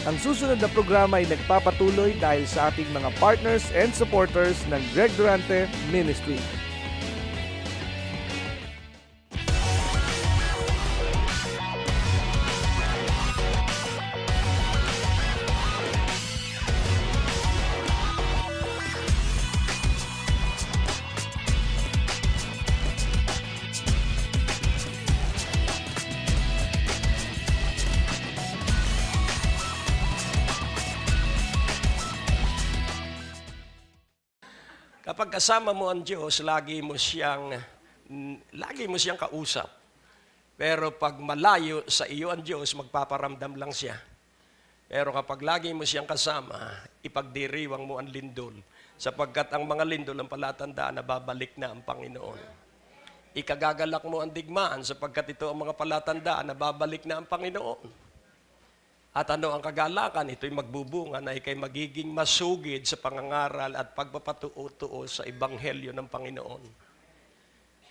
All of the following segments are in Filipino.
Ang susunod na programa ay nagpapatuloy dahil sa ating mga partners and supporters ng Greg Durante Ministry. Kapag kasama mo ang Diyos, lagi mo siyang kausap. Pero pag malayo sa iyo ang Diyos, magpaparamdam lang siya. Pero kapag lagi mo siyang kasama, ipagdiriwang mo ang lindol. Sapagkat ang mga lindol ang palatandaan na babalik na ang Panginoon. Ikagagalak mo ang digmaan sapagkat ito ang mga palatandaan na babalik na ang Panginoon. At ano ang kagalakan? Ito'y magbubunga na ikay magiging masugid sa pangangaral at pagpapatuo-tuo sa Ebanghelyo ng Panginoon.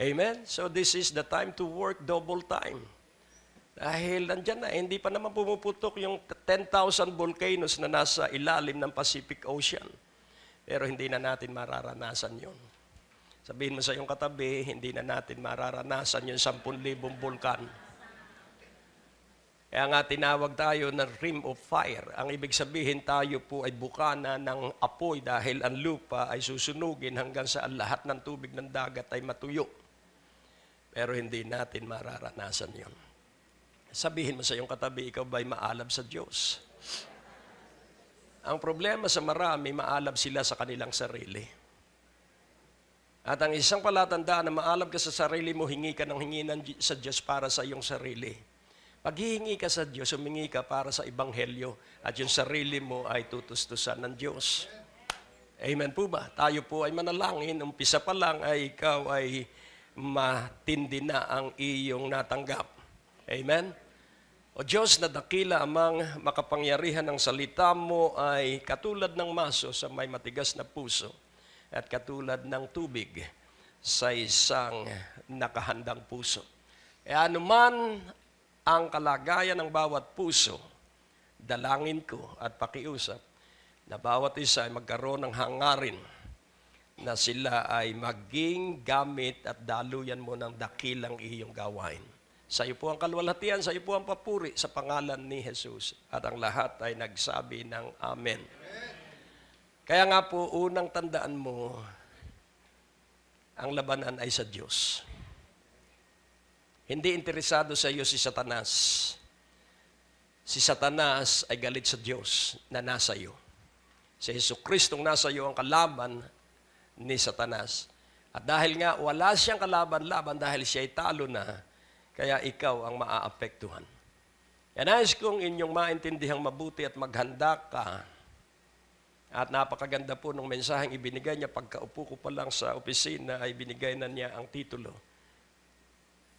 Amen? So this is the time to work double time. Dahil nandyan na, hindi pa naman pumuputok yung 10,000 volcanoes na nasa ilalim ng Pacific Ocean. Pero hindi na natin mararanasan yun. Sabihin mo sa iyong katabi, hindi na natin mararanasan yung 10,000 bulkan. Kaya nga tinawag tayo ng rim of fire. Ang ibig sabihin tayo po ay bukana ng apoy dahil ang lupa ay susunugin hanggang sa lahat ng tubig ng dagat ay matuyo. Pero hindi natin mararanasan yon. Sabihin mo sa iyong katabi, ikaw ba'y maalab sa Diyos? Ang problema sa marami, maalab sila sa kanilang sarili. At ang isang palatandaan na maalab ka sa sarili mo, hingi ka ng hingi sa Diyos para sa iyong sarili. Pag hihingi ka sa Diyos, humingi ka para sa Ebanghelyo at yung sarili mo ay tutustusan ng Diyos. Amen po ba? Tayo po ay manalangin. Umpisa pa lang ay ikaw ay matindi na ang iyong natanggap. Amen? O Diyos na dakila amang makapangyarihan ng salita mo ay katulad ng maso sa may matigas na puso at katulad ng tubig sa isang nakahandang puso. E anuman ang kalagayan ng bawat puso, dalangin ko at pakiusap na bawat isa ay magkaroon ng hangarin na sila ay maging gamit at daluyan mo ng dakilang iyong gawain. Sa iyo po ang kalwalhatian, sa iyo po ang papuri sa pangalan ni Jesus. At ang lahat ay nagsabi ng Amen. Kaya nga po, unang tandaan mo, ang labanan ay sa Diyos. Hindi interesado sa iyo si Satanas. Si Satanas ay galit sa Diyos na nasa iyo. Si Jesucristong nasa iyo ang kalaban ni Satanas. At dahil nga wala siyang kalaban-laban dahil siya ay talo na, kaya ikaw ang maaapektuhan. Yan nais kong inyong maintindihang mabuti at maghanda ka. At napakaganda po ng mensaheng ibinigay niya pagkaupo ko pa lang sa opisina ay binigay na niya ang titulo.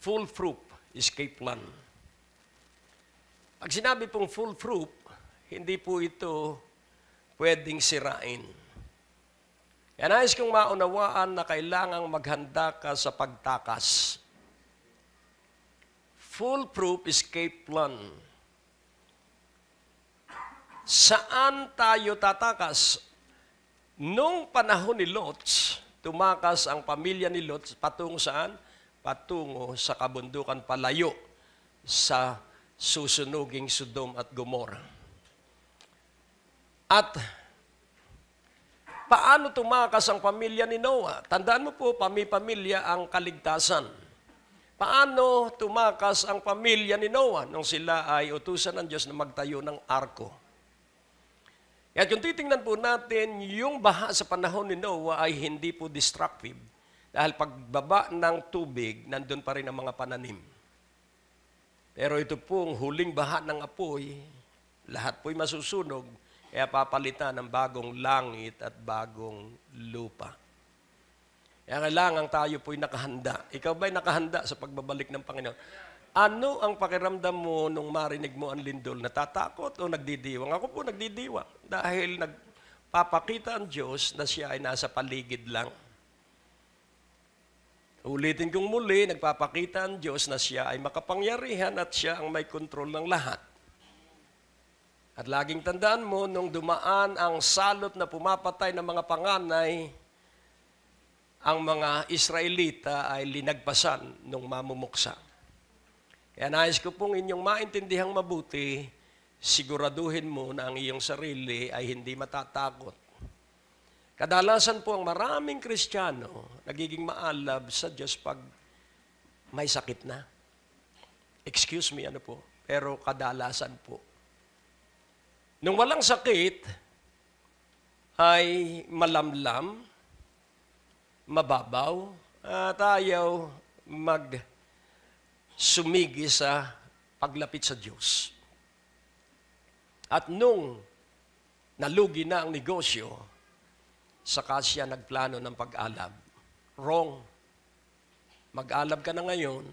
Foolproof escape plan. Pag sinabi pong foolproof, hindi po ito pwedeng sirain. Kaya nais kong maunawaan na kailangang maghanda ka sa pagtakas. Foolproof escape plan. Saan tayo tatakas? Nung panahon ni Lot, tumakas ang pamilya ni Lot patungo saan? Patungo sa kabundukan palayo sa susunuging Sodom at Gomorrah. At paano tumakas ang pamilya ni Noah? Tandaan mo po, pamilya ang kaligtasan. Paano tumakas ang pamilya ni Noah nung sila ay utusan ng Diyos na magtayo ng arko? At kung titingnan po natin, yung baha sa panahon ni Noah ay hindi po destructive. Dahil pagbaba ng tubig, nandun pa rin ang mga pananim. Pero ito pong huling baha ng apoy, lahat po'y masusunog, kaya papalitan ng bagong langit at bagong lupa. Kaya kailangan tayo po'y nakahanda. Ikaw ba'y nakahanda sa pagbabalik ng Panginoon? Ano ang pakiramdam mo nung marinig mo ang lindol? Natatakot o nagdidiwang? Ako po nagdidiwang dahil nagpapakita ang Diyos na siya ay nasa paligid lang. Ulitin kong muli, nagpapakita ang Diyos na siya ay makapangyarihan at siya ang may kontrol ng lahat. At laging tandaan mo, nung dumaan ang salot na pumapatay ng mga panganay, ang mga Israelita ay linagpasan nung mamumuksa. Kaya nais ko pong inyong maintindihang mabuti, siguraduhin mo na ang iyong sarili ay hindi matatakot. Kadalasan po ang maraming Kristiyano nagiging maalab sa Diyos pag may sakit na. Excuse me, pero kadalasan po. Nung walang sakit, ay malamlam, mababaw, at ayaw sumigi sa paglapit sa Diyos. At nung nalugi na ang negosyo, saka siya nagplano ng pag-alab. Wrong. Mag-alab ka na ngayon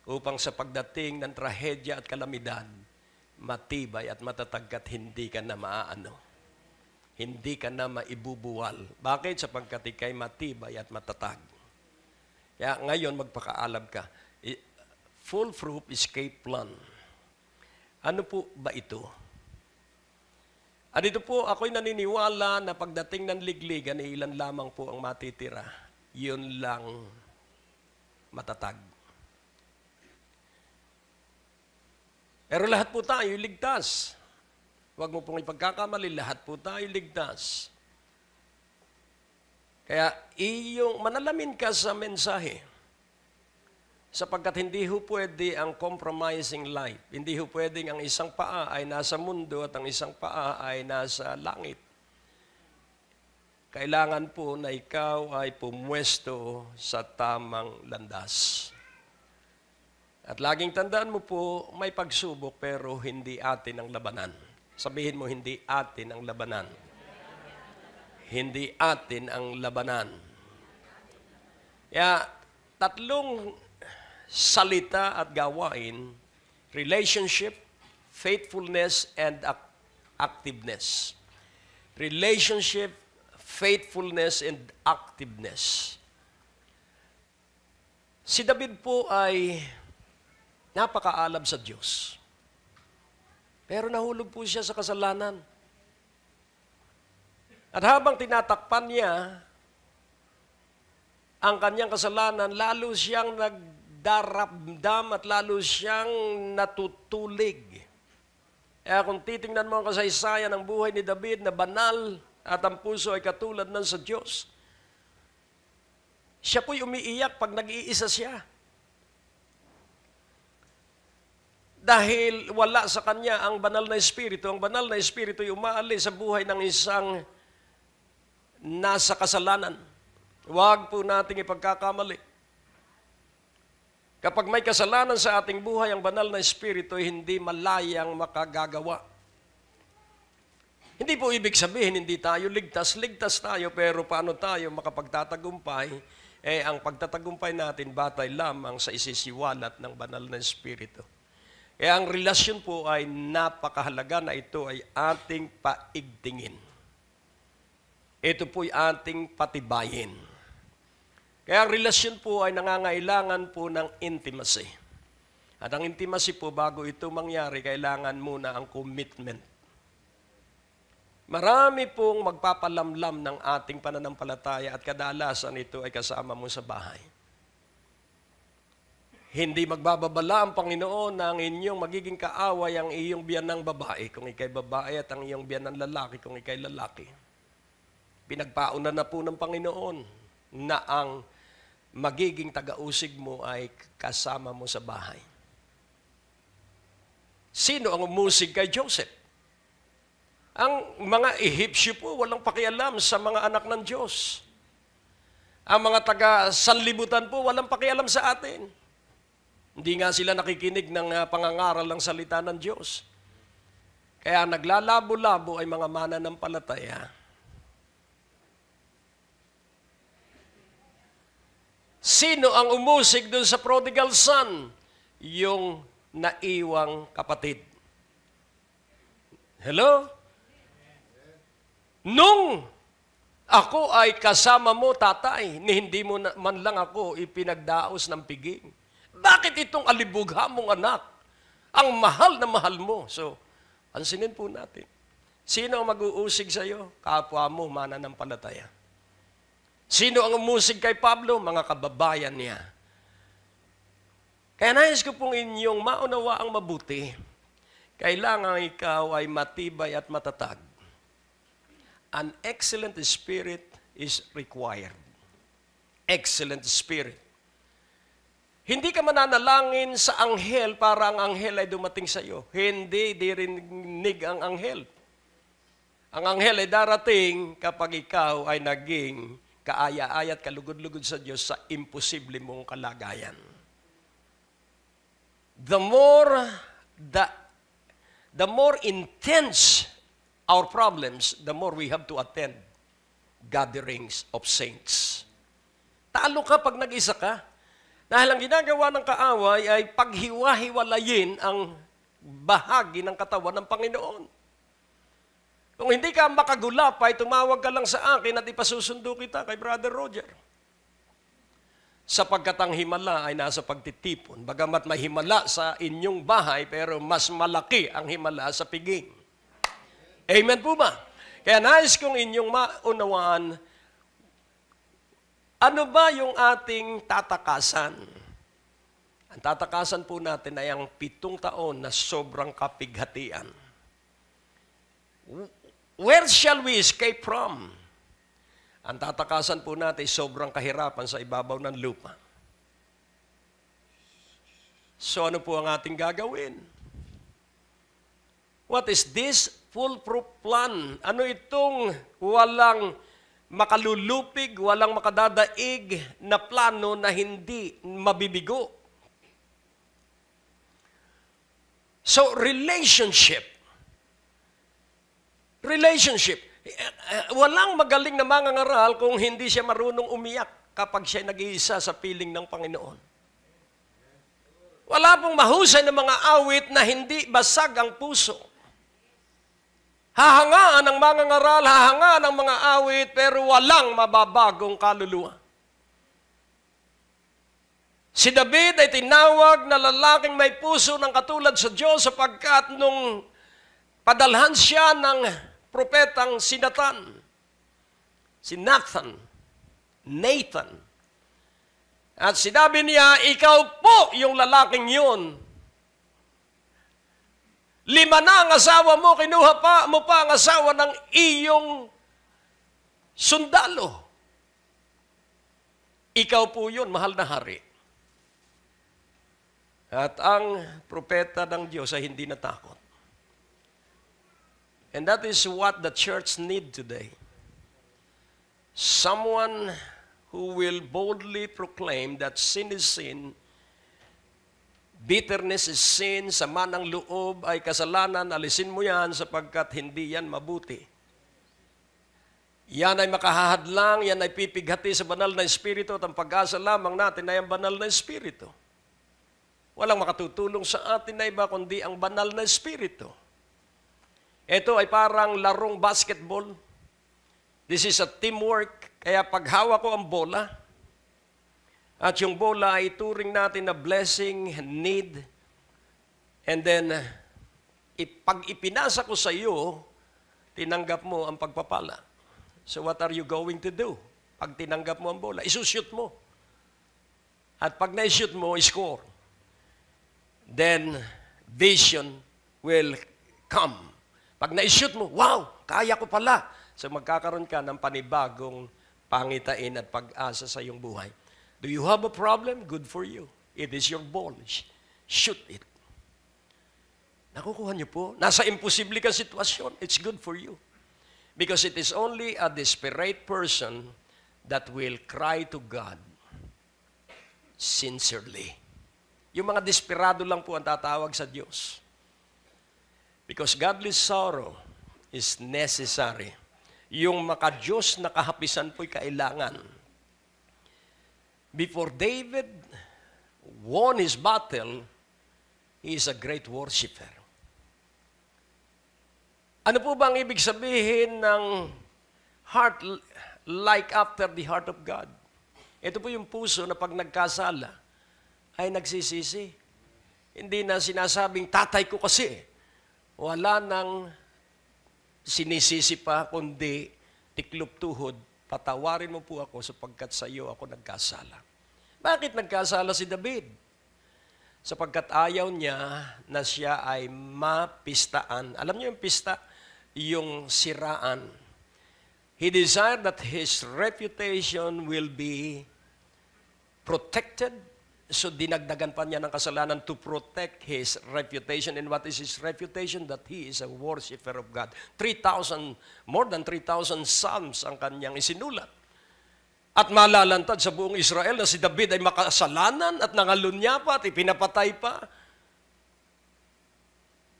upang sa pagdating ng trahedya at kalamidad, matibay at matatag at hindi ka na maaano. Hindi ka na maibubuwal. Bakit? Sapagkat ikay matibay at matatag. Kaya ngayon magpakaalab ka. Foolproof escape plan. Ano po ba ito? At ito po, ako'y naniniwala na pagdating ng ligligan, ilan lamang po ang matitira. Yun lang matatag. Pero lahat po tayo ligtas. Huwag mo pong ipagkakamali, lahat po tayo ligtas. Kaya manalamin ka sa mensahe. Sapagkat hindi ho pwede ang compromising life. Hindi ho pwedeng ang isang paa ay nasa mundo at ang isang paa ay nasa langit. Kailangan po na ikaw ay pumwesto sa tamang landas. At laging tandaan mo po, may pagsubok pero hindi atin ang labanan. Sabihin mo, hindi atin ang labanan. Hindi atin ang labanan. Kaya, tatlong salita at gawain, relationship, faithfulness, and activeness. Relationship, faithfulness, and activeness. Si David po ay napakaalab sa Diyos. Pero nahulog po siya sa kasalanan. At habang tinatakpan niya ang kanyang kasalanan, lalo siyang nagdaramdam at lalo siyang natutulig. Kaya kung titingnan mo ang kasaysayan ng buhay ni David na banal at ang puso ay katulad ng sa Diyos, siya po'y umiiyak pag nag-iisa siya. Dahil wala sa kanya ang banal na espiritu. Ang banal na espiritu ay umaalis sa buhay ng isang nasa kasalanan. Huwag po nating ipagkakamali. Kapag may kasalanan sa ating buhay, ang banal na espiritu ay hindi malayang makagagawa. Hindi po ibig sabihin, hindi tayo ligtas. Ligtas tayo, pero paano tayo makapagtatagumpay? Ang pagtatagumpay natin batay lamang sa isisiwalat ng banal na espiritu. Kaya ang relasyon po ay napakahalaga na ito ay ating paigtingin. Ito po ay ating patibayin. Kaya ang relasyon po ay nangangailangan po ng intimacy. At ang intimacy po, bago ito mangyari, kailangan muna ang commitment. Marami pong magpapalamlam ng ating pananampalataya at kadalasan ito ay kasama mo sa bahay. Hindi magbababala ang Panginoon na ang inyong magiging kaaway ang iyong biyanang babae kung ikay babae at ang iyong biyanang lalaki kung ikay lalaki. Pinagpaunan na po ng Panginoon na ang magiging taga-usig mo ay kasama mo sa bahay. Sino ang umusig kay Joseph? Ang mga Ehipsyo po walang pakialam sa mga anak ng Diyos. Ang mga taga-sanlibutan po walang pakialam sa atin. Hindi nga sila nakikinig ng pangangaral ng salita ng Diyos. Kaya naglalabo-labo ay mga mananampalataya. Sino ang umusig doon sa prodigal son? Yung naiwang kapatid. Hello? Nung ako ay kasama mo, tatay, ni hindi mo man lang ako ipinagdaos ng piging. Bakit itong alibugha mong anak? Ang mahal na mahal mo. So, Pansinin po natin. Sino ang mag-uusig sa iyo? Kapwa mo, mananampalataya. Sino ang umusig kay Pablo? Mga kababayan niya. Kaya nais ko pong inyong maunawaang mabuti. Kailangan ikaw ay matibay at matatag. An excellent spirit is required. Excellent spirit. Hindi ka mananalangin sa anghel para ang anghel ay dumating sa iyo. Hindi dirinig ang anghel. Ang anghel ay darating kapag ikaw ay naging kaaya-aya at kalugod-lugod sa Diyos sa imposible mong kalagayan. The more intense our problems, the more we have to attend gatherings of saints. Talo ka pag nag-isa ka. Dahil ang ginagawa ng kaaway ay paghiwa-hiwalayin ang bahagi ng katawan ng Panginoon. Kung hindi ka makagulapay, tumawag ka lang sa akin at ipasusundo kita kay Brother Roger. Sapagkat ang himala ay nasa pagtitipon. Bagamat may himala sa inyong bahay, pero mas malaki ang himala sa piging. Amen po ba? Kaya nais kong inyong maunawaan, ano ba yung ating tatakasan? Ang tatakasan po natin ay ang 7 taon na sobrang kapighatian. Where shall we escape from? Ang tatakasan po natin ay sobrang kahirapan sa ibabaw ng lupa. So ano po ang ating gagawin? What is this foolproof plan? Ano itong walang makalulupig, walang makadadaig na plano na hindi mabibigo? So, relationship. Walang magaling na mangangaral kung hindi siya marunong umiyak kapag siya nag-iisa sa piling ng Panginoon. Wala pong mahusay na mga awit na hindi basag ang puso. Hahangaan ang mangangaral, hahangaan ang mga awit, pero walang mababagong kaluluwa. Si David ay tinawag na lalaking may puso ng katulad sa Diyos sapagkat nung padalhan siya ng propetang si Nathan, Nathan. At sinabi niya, ikaw po yung lalaking yun. 5 na ang asawa mo, kinuha mo pa ang asawa ng iyong sundalo. Ikaw po yun, mahal na hari. At ang propeta ng Diyos ay hindi natakot. And that is what the church need today. Someone who will boldly proclaim that sin is sin, bitterness is sin, sama ng loob ay kasalanan, alisin mo yan sapagkat hindi yan mabuti. Yan ay makahahadlang, yan ay pipighati sa banal na Espiritu at ang pag-asa lamang natin ay ang banal na Espiritu. Walang makatutulong sa atin na iba kundi ang banal na Espiritu. Ito ay parang larong basketball. This is a teamwork. Kaya pag hawak ko ang bola, at yung bola ay turing natin na blessing, need, and then, pag ipinasa ko sa iyo, tinanggap mo ang pagpapala. So what are you going to do? Pag tinanggap mo ang bola, isushoot mo. At pag na-shoot mo, score. Then, vision will come. Pag na-shoot mo, wow, kaya ko pala. So magkakaroon ka ng panibagong pangitain at pag-asa sa iyong buhay. Do you have a problem? Good for you. It is your ball. Shoot it. Nakukuha niyo po? Nasa imposible kang sitwasyon. It's good for you. Because it is only a desperate person that will cry to God sincerely. Yung mga desperado lang po ang tatawag sa Diyos. Because godly sorrow is necessary. Yung maka-Diyos na kahapisan po'y kailangan. Before David won his battle, he is a great worshiper. Ano po ba ang ibig sabihin ng heart like after the heart of God? Ito po yung puso na pag nagkasala, ay nagsisisi. Hindi na sinasabing, tatay ko kasi. wala nang sinisisi pa, kundi tiklop tuhod, patawarin mo po ako sapagkat sa iyo ako nagkasala. Bakit nagkasala si David? Sapagkat ayaw niya na siya ay mapistaan. Alam niyo yung pista? Yung siraan. He desired that his reputation will be protected. So dinagdagan pa niya ng kasalanan to protect his reputation. And what is his reputation? That he is a worshiper of God. More than 3,000 psalms ang kanyang isinulat. At malalantad sa buong Israel na si David ay makasalanan at nangalunya pa at ipinapatay pa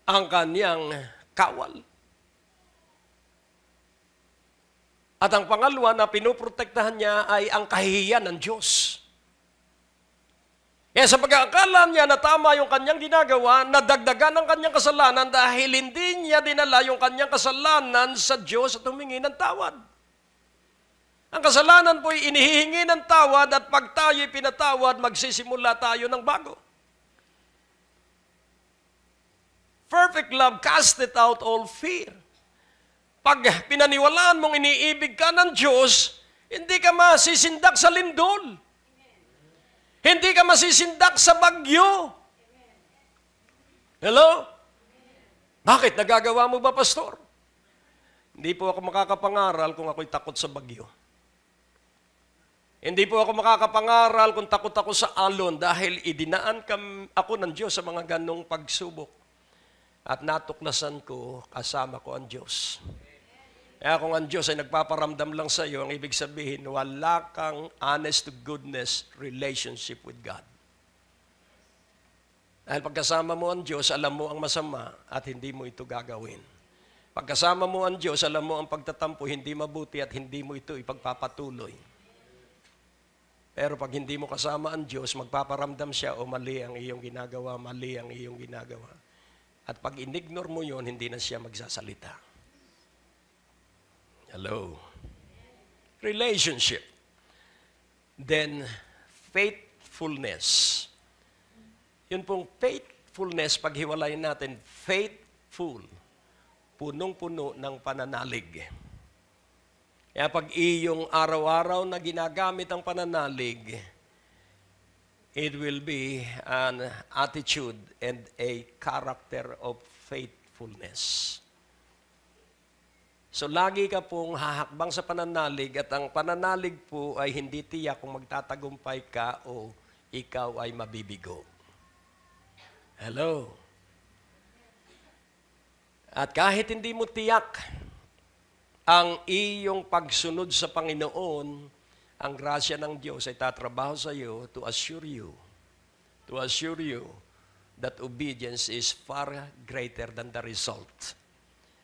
ang kanyang kawal. At ang pangalawa na pinoprotektahan niya ay ang kahihiyan ng Diyos. Kaya sa pag-aakala niya na tama yung kanyang ginagawa, nadagdagan ang kanyang kasalanan dahil hindi niya dinala yung kanyang kasalanan sa Diyos at humingi ng tawad. Ang kasalanan po'y inihihingi ng tawad at pag tayo'y pinatawad, magsisimula tayo ng bago. Perfect love casteth out all fear. Pag pinaniwalaan mong iniibig ka ng Diyos, hindi ka masisindak sa lindol. Hindi ka masisindak sa bagyo. Hello? Bakit? Nagagawa mo ba, Pastor? Hindi po ako makakapangaral kung ako'y takot sa bagyo. Hindi po ako makakapangaral kung takot ako sa alon dahil idinaan ako ng Diyos sa mga ganong pagsubok. At natuklasan ko, kasama ko ang Diyos. Kaya kung ang Diyos ay nagpaparamdam lang sa iyo, ang ibig sabihin, wala kang honest to goodness relationship with God. Dahil pagkasama mo ang Diyos, alam mo ang masama at hindi mo ito gagawin. Pagkasama mo ang Diyos, alam mo ang pagtatampo, hindi mabuti at hindi mo ito ipagpapatuloy. Pero pag hindi mo kasama ang Diyos, magpaparamdam siya o mali ang iyong ginagawa, mali ang iyong ginagawa. At pag inignore mo yon, hindi na siya magsasalita. Hello. Relationship. Then, faithfulness. Yun pong faithfulness, paghiwalayin natin, faithful. Punong-puno ng pananalig. Kaya pag iyong araw-araw na ginagamit ang pananalig, it will be an attitude and a character of faithfulness. So, lagi ka pong hahakbang sa pananalig at ang pananalig po ay hindi tiyak kung magtatagumpay ka o ikaw ay mabibigo. Hello? At kahit hindi mo tiyak ang iyong pagsunod sa Panginoon, ang grasya ng Diyos ay tatrabaho sa iyo to assure you that obedience is far greater than the result.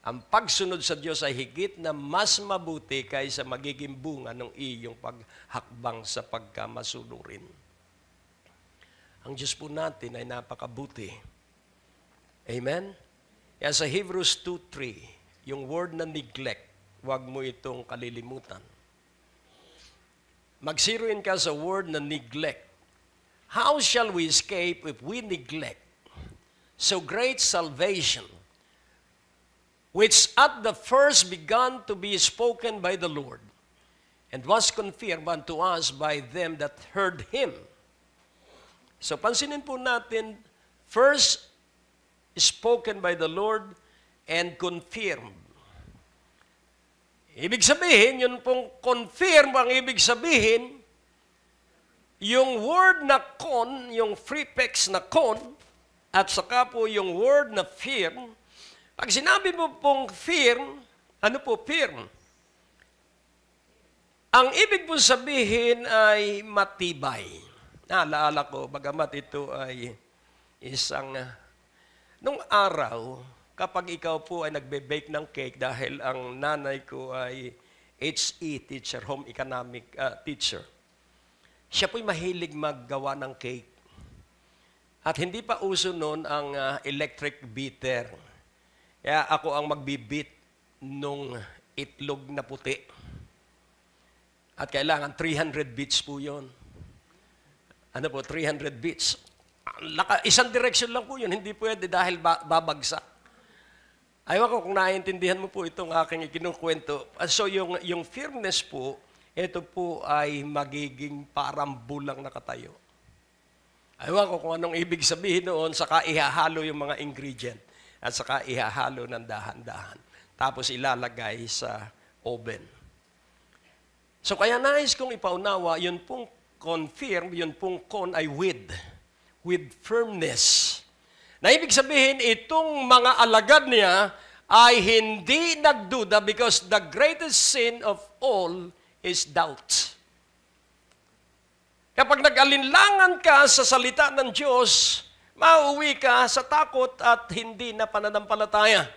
Ang pagsunod sa Diyos ay higit na mas mabuti kaysa magiging bunga ng iyong paghakbang sa pagkamasunurin. Ang Diyos po natin ay napakabuti. Amen? Kaya sa Hebrews 2:3, yung word na neglect, huwag mo itong kalilimutan. Mag-zero in ka sa word na neglect. How shall we escape if we neglect so great salvation, which at the first began to be spoken by the Lord, and was confirmed unto us by them that heard Him. So pansinin po natin, first spoken by the Lord and confirmed. Ibig sabihin, yun pong confirm, ang ibig sabihin, yung word na kon, yung prefix na kon, at saka po yung word na firm. Pag sinabi mo pong firm, ano po firm? Ang ibig po sabihin ay matibay. Naalala ko, bagamat ito ay isang, nung araw, kapag ikaw po ay nagbe-bake ng cake dahil ang nanay ko ay HE teacher, home economic teacher. Siya po'y mahilig maggawa ng cake. At hindi pa uso noon ang electric beater. Kaya ako ang magbibit nung itlog na puti. At kailangan 300 bits po yun. Ano po, 300 bits. Isang direksyon lang po yun, hindi pwede dahil babagsak. Ayaw ko kung naiintindihan mo po itong aking ikinukwento. So yung firmness po, ito po ay magiging parang bulang nakatayo. Ayaw ko kung anong ibig sabihin noon, saka ihahalo yung mga ingredient at saka ihahalo ng dahan-dahan. Tapos ilalagay sa oven. So kaya nais kong ipaunawa, yun pong confirm, yun pong con ay with firmness. Na ibig sabihin, itong mga alagad niya ay hindi nagduda because the greatest sin of all is doubt. Kapag nag-alinlangan ka sa salita ng Diyos, mauwi ka sa takot at hindi na pananampalataya.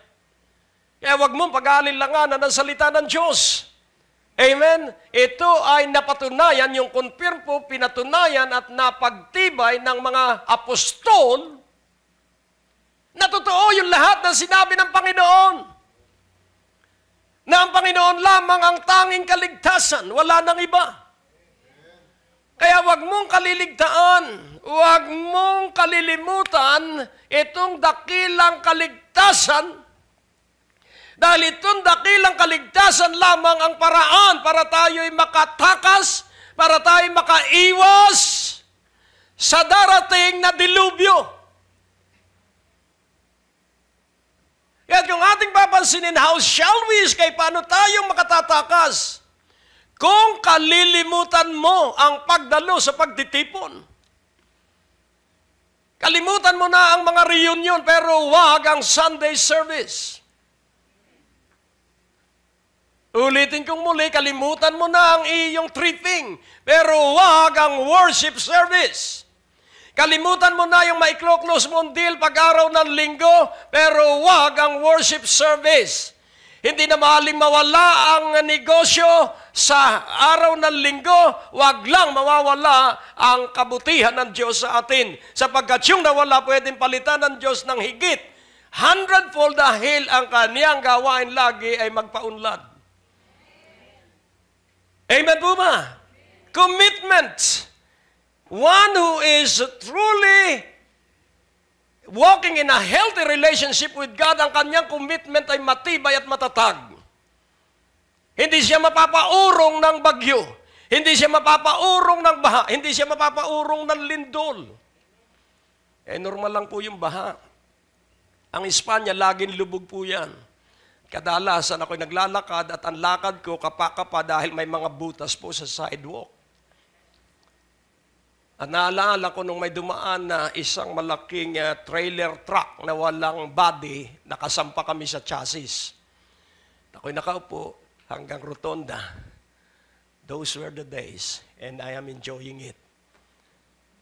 Kaya huwag mong pag-aalinlanganan ng salita ng Diyos. Amen? Ito ay napatunayan, yung confirm po, pinatunayan at napagtibay ng mga apostol na totoo yung lahat ng sinabi ng Panginoon. Na ang Panginoon lamang ang tanging kaligtasan, wala nang iba. Kaya wag mong kaliligtaan, wag mong kalilimutan itong dakilang kaligtasan. Dahil itong dakilang kaligtasan lamang ang paraan para tayo'y makatakas, para tayo'y makaiwas sa darating na dilubyo. Kaya kung ating papansinin, how shall we escape? Paano tayong makatatakas? Kung kalilimutan mo ang pagdalo sa pagtitipon. Kalimutan mo na ang mga reunion, pero wag ang Sunday service. Ulitin kong muli, kalimutan mo na ang iyong tripping, pero wag ang worship service. Kalimutan mo na yung maikloklos mong deal pag-araw ng linggo, pero wag ang worship service. Hindi na maaaring mawala ang negosyo sa araw ng linggo, wag lang mawawala ang kabutihan ng Diyos sa atin. Sapagkat yung nawala, pwedeng palitan ng Diyos ng higit 100-fold dahil ang kaniyang gawain lagi ay magpaunlad. Amen po ba? Commitment. One who is truly walking in a healthy relationship with God, ang kanyang commitment ay matibay at matatag. Hindi siya mapapaurong ng bagyo. Hindi siya mapapaurong ng baha. Hindi siya mapapaurong ng lindol. Normal lang po yung baha. Ang Espanya, laging lubog po yan. Kadalasan ako'y naglalakad at ang lakad ko kapakapa dahil may mga butas po sa sidewalk. At naalala ko nung may dumaan na isang malaking trailer truck na walang body, nakasampa kami sa chassis. Ako'y nakaupo hanggang rotonda. Those were the days and I am enjoying it.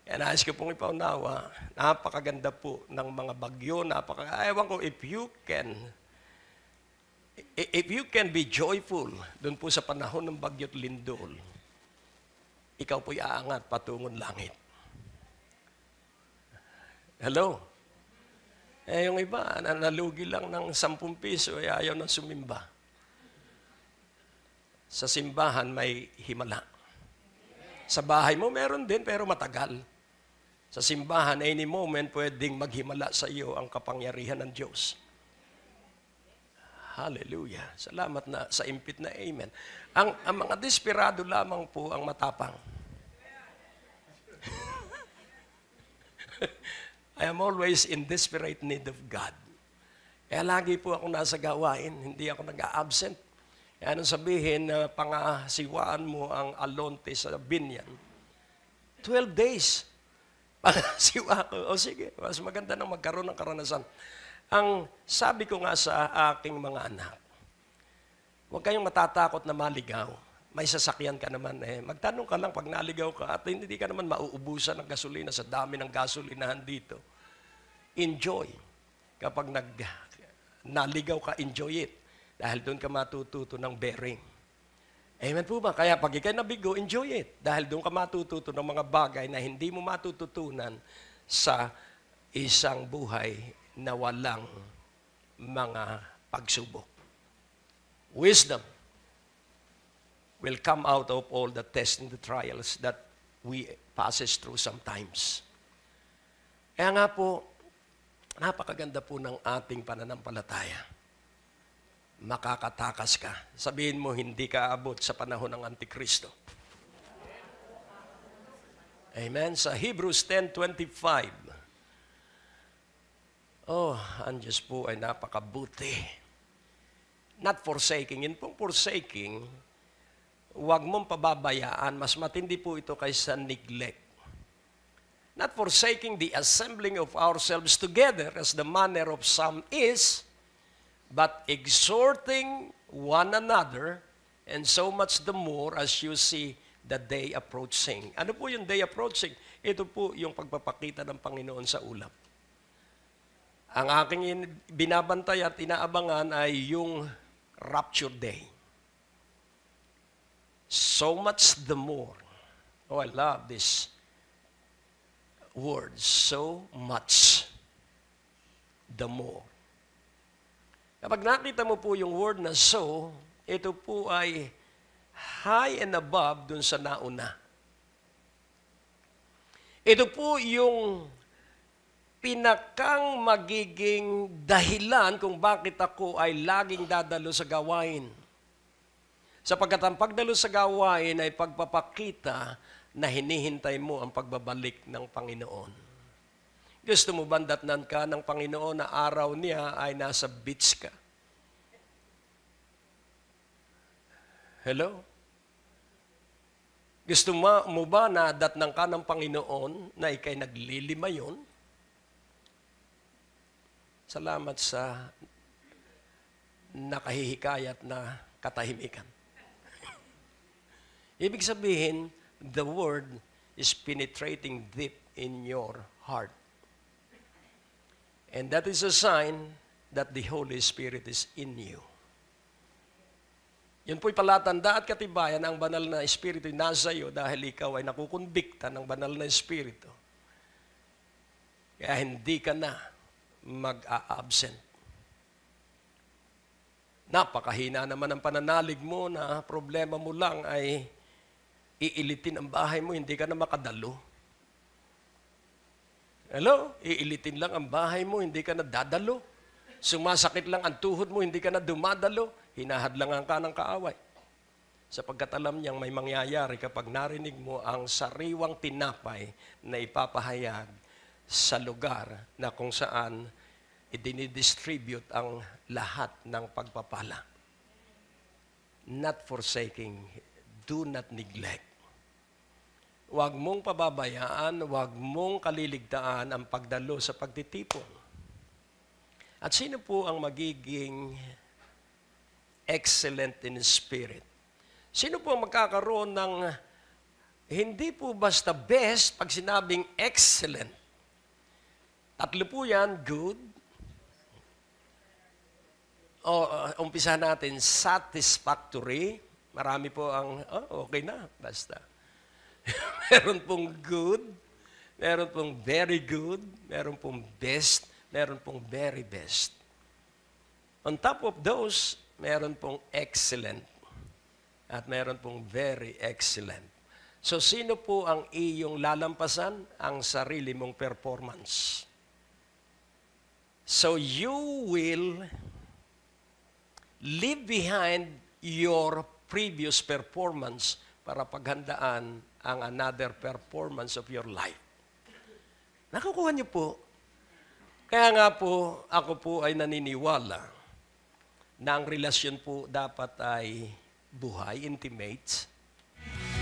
Kaya nais ko pong ipaunawa, napakaganda po ng mga bagyo, ewan ko, if you can be joyful doon po sa panahon ng bagyo't lindol, ikaw po'y aangat patungong langit. Hello? Yung iba, nalugi lang ng 10 piso, ayaw nang sumimba. Sa simbahan may himala. Sa bahay mo meron din, pero matagal. Sa simbahan, any moment, pwedeng maghimala sa iyo ang kapangyarihan ng Diyos. Hallelujah. Salamat na sa impit na amen. Ang mga desperado lamang po ang matapang. I am always in desperate need of God. Kaya lagi po ako nasa gawain, hindi ako nag-a-absent. Kaya anong sabihin na pangasiwaan mo ang alonte sa binyan? 12 days. Pangasiwa ko. O sige, mas maganda nang magkaroon ng karanasan. Ang sabi ko nga sa aking mga anak, huwag kayong matatakot na maligaw. May sasakyan ka naman eh. Magtanong ka lang pag naligaw ka at hindi ka naman mauubusan ng gasolina sa dami ng gasolinahan dito. Enjoy. Kapag naligaw ka, enjoy it. Dahil doon ka matututo ng bearing. Amen po ba? Kaya pag ikay nabigo, enjoy it. Dahil doon ka matututo ng mga bagay na hindi mo matututunan sa isang buhay na walang mga pagsubok. Wisdom will come out of all the tests and the trials that we passes through sometimes. Kaya nga po, napakaganda po ng ating pananampalataya. makakatakas ka. Sabihin mo, hindi ka aabot sa panahon ng Antikristo. Amen? Sa Hebrews 10:25, ang Diyos po ay napakabuti. Not forsaking. Yun pong forsaking, huwag mong pababayaan. Mas matindi po ito kaysa neglect. Not forsaking the assembling of ourselves together as the manner of some is, but exhorting one another, and so much the more as you see the day approaching. Ano po yung day approaching? Ito po yung pagpapakita ng Panginoon sa ulap. Ang aking binabantay at inaabangan ay yung rapture day. So much the more. Oh, I love this word. So much the more. Kapag nakita mo po yung word na so, ito po ay high and above dun sa nauna. Ito po yung pinakang magiging dahilan kung bakit ako ay laging dadalo sa gawain. Sapagkat ang pagdalo sa gawain ay pagpapakita na hinihintay mo ang pagbabalik ng Panginoon. Gusto mo ba datnan ka ng Panginoon na araw niya ay nasa beach ka? Hello? Gusto mo ba na datnan ka ng Panginoon na ikay naglilima yun? Salamat sa nakahihikayat na katahimikan. Ibig sabihin, the word is penetrating deep in your heart. And that is a sign that the Holy Spirit is in you. Yun po'y palatanda at katibayan ang banal na Espiritu nasa iyo dahil ikaw ay nakukonbikta ng banal na Espiritu. Kaya hindi ka na mag-a-absent. Napakahina naman ang pananalig mo na problema mo lang ay iilitin ang bahay mo, hindi ka na makadalo. Hello? Iilitin lang ang bahay mo, hindi ka na dadalo. Sumasakit lang ang tuhod mo, hindi ka na dumadalo. Hinahadlangan ka ng kaaway. Sapagkat alam niyang may mangyayari kapag narinig mo ang sariwang tinapay na ipapahayag sa lugar na kung saan idinidistribute ang lahat ng pagpapala. Not forsaking, do not neglect. Huwag mong pababayaan, huwag mong kaliligtaan ang pagdalo sa pagtitipon. At sino po ang magiging excellent in spirit? Sino po ang magkakaroon ng hindi po basta best pag sinabing excellent? Tatlo po yan, good. Umpisa natin, satisfactory. Marami po ang, okay na, basta. Meron pong good, meron pong very good, meron pong best, meron pong very best. On top of those, meron pong excellent. At meron pong very excellent. So, sino po ang iyong lalampasan? Ang sarili mong performance. So, you will leave behind your previous performance para paghandaan ang another performance of your life. Nakukuha niyo po? Kaya nga po, ako po ay naniniwala na ang relasyon po dapat ay buhay, intimate.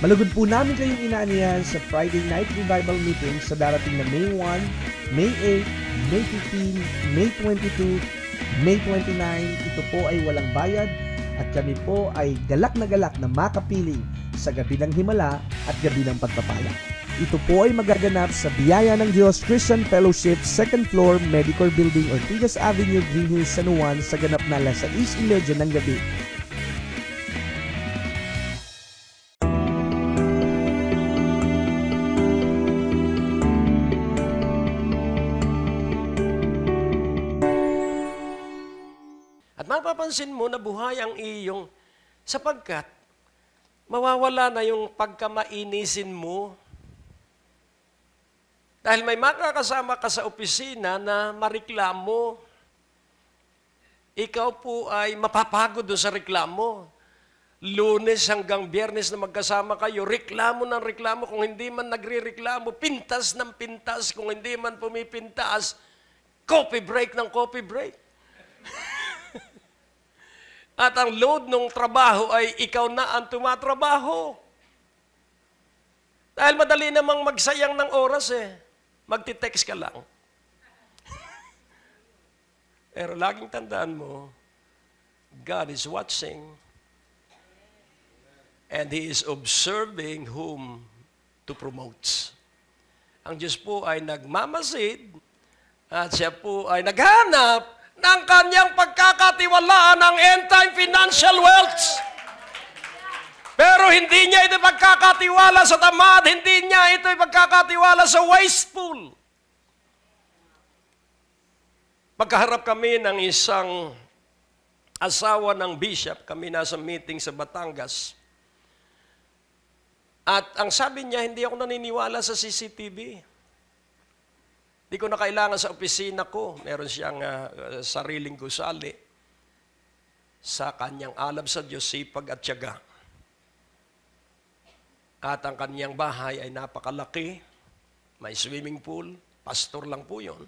Malugod po namin kayong inaanihan sa Friday Night Revival Meeting sa darating na May 1, May 8, May 15, May 22, May 29. Ito po ay walang bayad at kami po ay galak na makapiling sa gabi ng himala at gabi ng pagpapala. Ito po ay magaganap sa Biyaya ng Diyos Christian Fellowship, 2nd floor, Medicor Building, Ortigas Avenue, Green Hills, San Juan, sa ganap na alas 6:30 ng gabi. At mapapansin mo na buhay ang iyong sapagkat mawawala na yung pagkamainisin mo. Dahil may makakasama ka sa opisina na mareklamo. ikaw po ay mapapagod doon sa reklamo. Lunes hanggang Biyernes na magkasama kayo, reklamo ng reklamo. Kung hindi man nagre-reklamo, pintas ng pintas. Kung hindi man pumipintas, coffee break ng coffee break. At ang load ng trabaho ay ikaw na ang tumatrabaho. Dahil madali namang magsayang ng oras Magti-text ka lang. Pero laging tandaan mo, God is watching and He is observing whom to promote. Ang Diyos po ay nagmamasid at Siya po ay naghanap ng kanyang pagkakatiwalaan ng end-time financial wealth. Pero hindi niya ito pagkakatiwala sa tamad, hindi niya ito pagkakatiwala sa wasteful. Pagkaharap kami ng isang asawa ng bishop, kami nasa meeting sa Batangas. At ang sabi niya, hindi ako naniniwala sa CCTV. Hindi ko na kailangan sa opisina ko. Meron siyang sariling gusali sa kanyang alab sa Diyos, sipag at tiyaga. At ang kanyang bahay ay napakalaki. May swimming pool. Pastor lang po yun.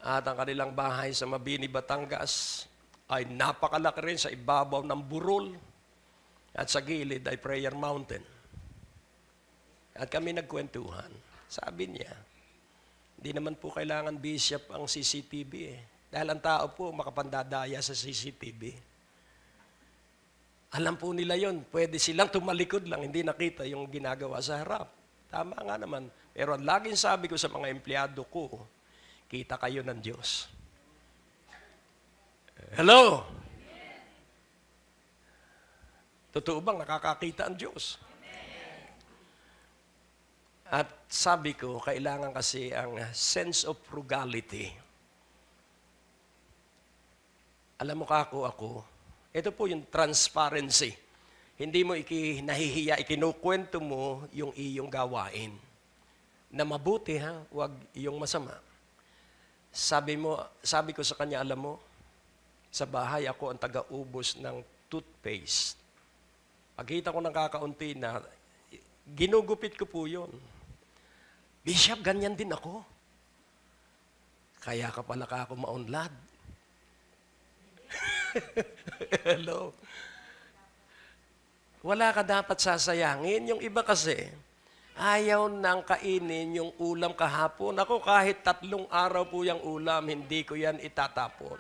At ang kanilang bahay sa Mabini, Batangas ay napakalaki rin sa ibabaw ng burol. At sa gilid ay Prayer Mountain. At kami nagkwentuhan. Sabi niya, hindi naman po kailangan bishop ang CCTV Dahil ang tao po makapandadaya sa CCTV. Alam po nila yon. Pwede silang tumalikod lang, hindi nakita yung ginagawa sa harap. Tama nga naman. Pero ang laging sabi ko sa mga empleyado ko, kita kayo ng Diyos. Hello? Totoo bang nakakakita ang Diyos? At sabi ko, kailangan kasi ang sense of frugality. Alam mo ako, ito po yung transparency. Hindi mo nahihiya, ikinukwento mo yung iyong gawain. Na mabuti huwag iyong masama. Sabi ko sa kanya, alam mo, sa bahay ako ang taga-ubos ng toothpaste. Pagkita ko ng kakaunti na, ginugupit ko po yun. Bishop, ganyan din ako. Kaya ka pala ako maunlad. Hello? Wala ka dapat sasayangin. Yung iba kasi, ayaw nang kainin yung ulam kahapon. Ako kahit 3 araw po yung ulam, hindi ko yan itatapon.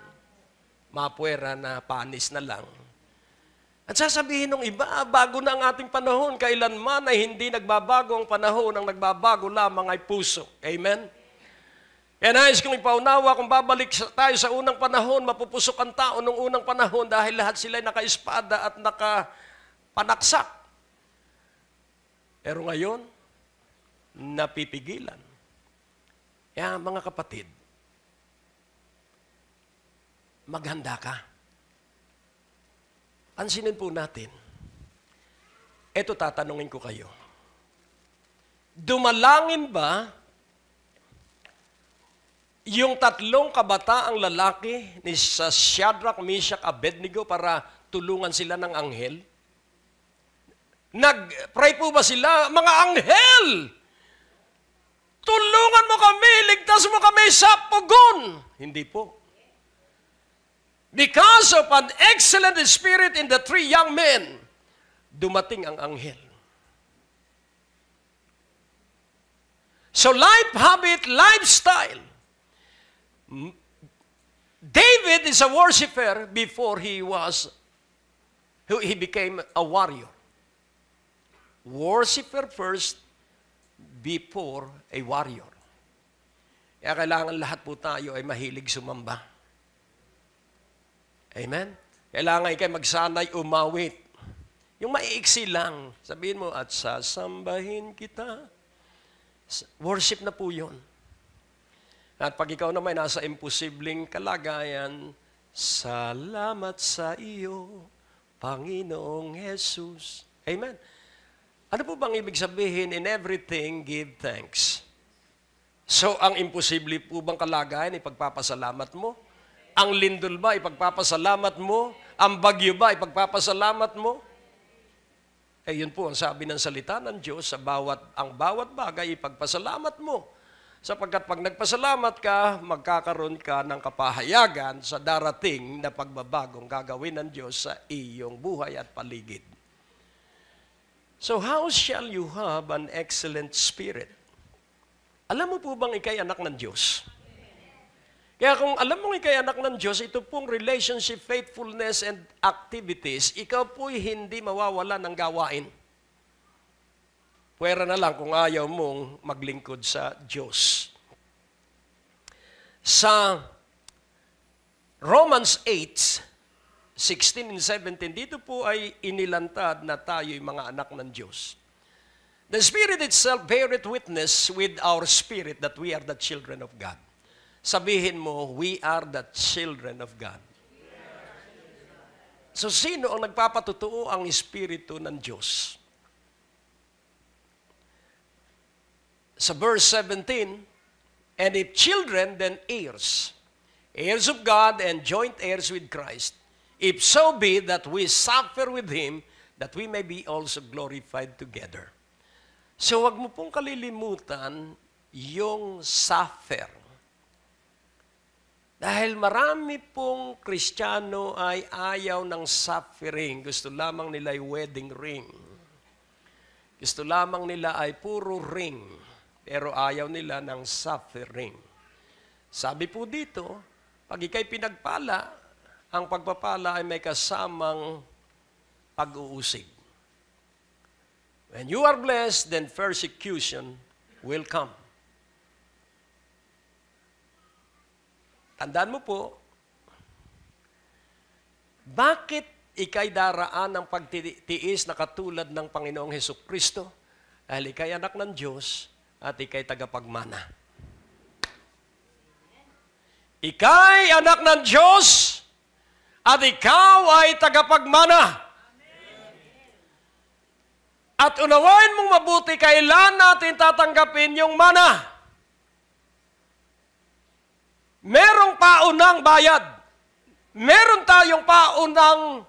Mapuwera na panis na lang. At sasabihin ng iba, bago na ang ating panahon, kailanman ay hindi nagbabago ang panahon, ang nagbabago lamang ay puso. Amen? Kaya nais kong ipaunawa, kung babalik tayo sa unang panahon, mapupusok ang tao nung unang panahon dahil lahat sila naka-espada at nakapanaksak. Pero ngayon, napipigilan. Kaya mga kapatid, maghanda ka. Pansinin po natin. Ito tatanungin ko kayo. Dumalangin ba yung 3 kabataang lalaki ni Shadrach, Meshach, Abednego para tulungan sila ng anghel? Nag-pray po ba sila? Mga anghel! Tulungan mo kami, ligtas mo kami sa pugon! Hindi po. Because of an excellent spirit in the 3 young men, dumating ang anghel. So life habit, lifestyle. David is a worshiper before he became a warrior. Worshiper first before a warrior. Kaya kailangan lahat po tayo ay mahilig sumamba. Amen? Kailangan kayo magsanay umawit. Yung maiiksi lang. Sabihin mo, at sasambahin kita. Worship na po yun. At pag ikaw naman nasa imposibleng kalagayan, salamat sa iyo, Panginoong Jesus. Amen? Ano po bang ibig sabihin? In everything, give thanks. So, ang imposible po bang kalagayan, ipagpapasalamat mo? Ang lindol ba, ipagpapasalamat mo? Ang bagyo ba, ipagpapasalamat mo? Eh, yun po ang sabi ng salita ng Diyos, ang bawat bagay, ipagpasalamat mo. Sapagkat pag nagpasalamat ka, magkakaroon ka ng kapahayagan sa darating na pagbabagong gagawin ng Diyos sa iyong buhay at paligid. So how shall you have an excellent spirit? Alam mo po bang ikay anak ng Diyos? Kaya kung alam mo ikay anak ng Diyos, ito pong relationship, faithfulness, and activities, ikaw po'y hindi mawawala ng gawain. Pwera na lang kung ayaw mong maglingkod sa Diyos. Sa Romans 8:16 and 17, dito po ay inilantad na tayo'y mga anak ng Diyos. The Spirit itself beareth witness with our spirit that we are the children of God. Sabihin mo, we are the children of God. So sino ang nagpapatutuo? Ang Espiritu ng Diyos. Sa verse 17, and if children, then heirs, heirs of God and joint heirs with Christ, if so be that we suffer with Him, that we may be also glorified together. So wag mo pong kalilimutan yung suffer. Dahil marami pong Kristiyano ay ayaw ng suffering. Gusto lamang nila ay wedding ring. Gusto lamang nila ay puro ring. Pero ayaw nila ng suffering. Sabi po dito, pag ikay pinagpala, ang pagpapala ay may kasamang pag-uusig. When you are blessed, then persecution will come. Tandaan mo po, bakit ikay daraan ng pagtitiis na katulad ng Panginoong Hesukristo? Dahil ikay anak ng Diyos at ikay tagapagmana. Ikay anak ng Diyos at ikaw ay tagapagmana. At unawain mong mabuti, kailan natin tatanggapin yung mana? Merong paunang bayad. Meron tayong paunang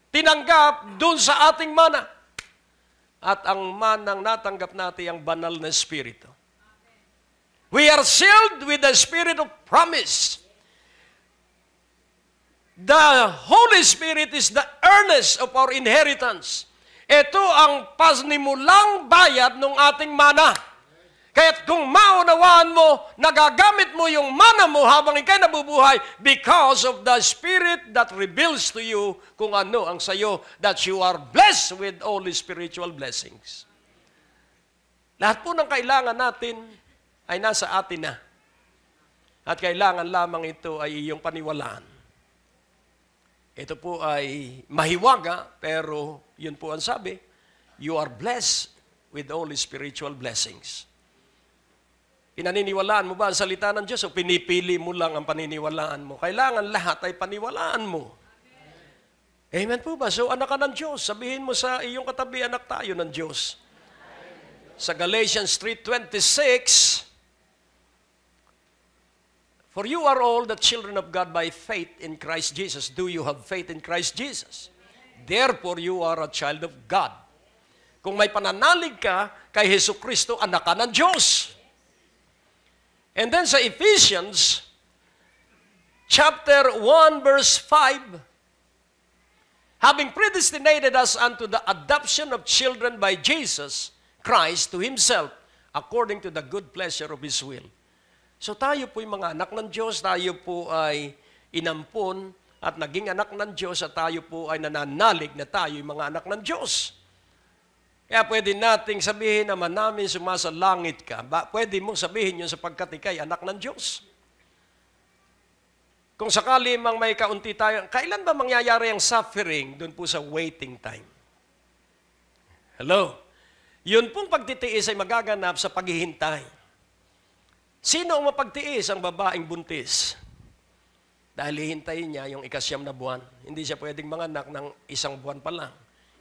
tinanggap dun sa ating mana. At ang manang natanggap natin ang banal na Espiritu. We are sealed with the Spirit of promise. The Holy Spirit is the earnest of our inheritance. Ito ang pasnimulang bayad ng ating mana. Kaya't kung maunawaan mo, nagagamit mo yung mana mo habang ikay nabubuhay because of the Spirit that reveals to you kung ano ang sayo, that you are blessed with all spiritual blessings. Lahat po ng kailangan natin ay nasa atin na. At kailangan lamang ito ay iyong paniwalaan. Ito po ay mahiwaga, pero yun po ang sabi, you are blessed with all spiritual blessings. Pinaniniwalaan mo ba ang salita ng Diyos o pinipili mo lang ang paniniwalaan mo? Kailangan lahat ay paniwalaan mo. Amen po ba? So anak ka ng Diyos. Sabihin mo sa iyong katabi, anak tayo ng Diyos. Sa Galatians 3:26, for you are all the children of God by faith in Christ Jesus. Do you have faith in Christ Jesus? Therefore, you are a child of God. Kung may pananalig ka kay Hesukristo, anak ka ng Diyos. And then sa Ephesians, chapter 1, verse 5, having predestinated us unto the adoption of children by Jesus Christ to Himself, according to the good pleasure of His will. So tayo po'y mga anak ng Diyos, tayo po ay inampon at naging anak ng Diyos at tayo po ay nananalig na tayo'y mga anak ng Diyos. Kaya pwede nating sabihin naman namin sumasalangit ka. Pwede mong sabihin yun sapagkat ikay anak ng Diyos. Kung sakali mang may kaunti tayo, kailan ba mangyayari ang suffering doon po sa waiting time? Hello? Yun pong pagtitiis ay magaganap sa paghihintay. Sino ang mapagtiis? Ang babaeng buntis. Dahil hihintayin niya yung 9 na buwan. Hindi siya pwedeng manganak ng 1 buwan pa lang.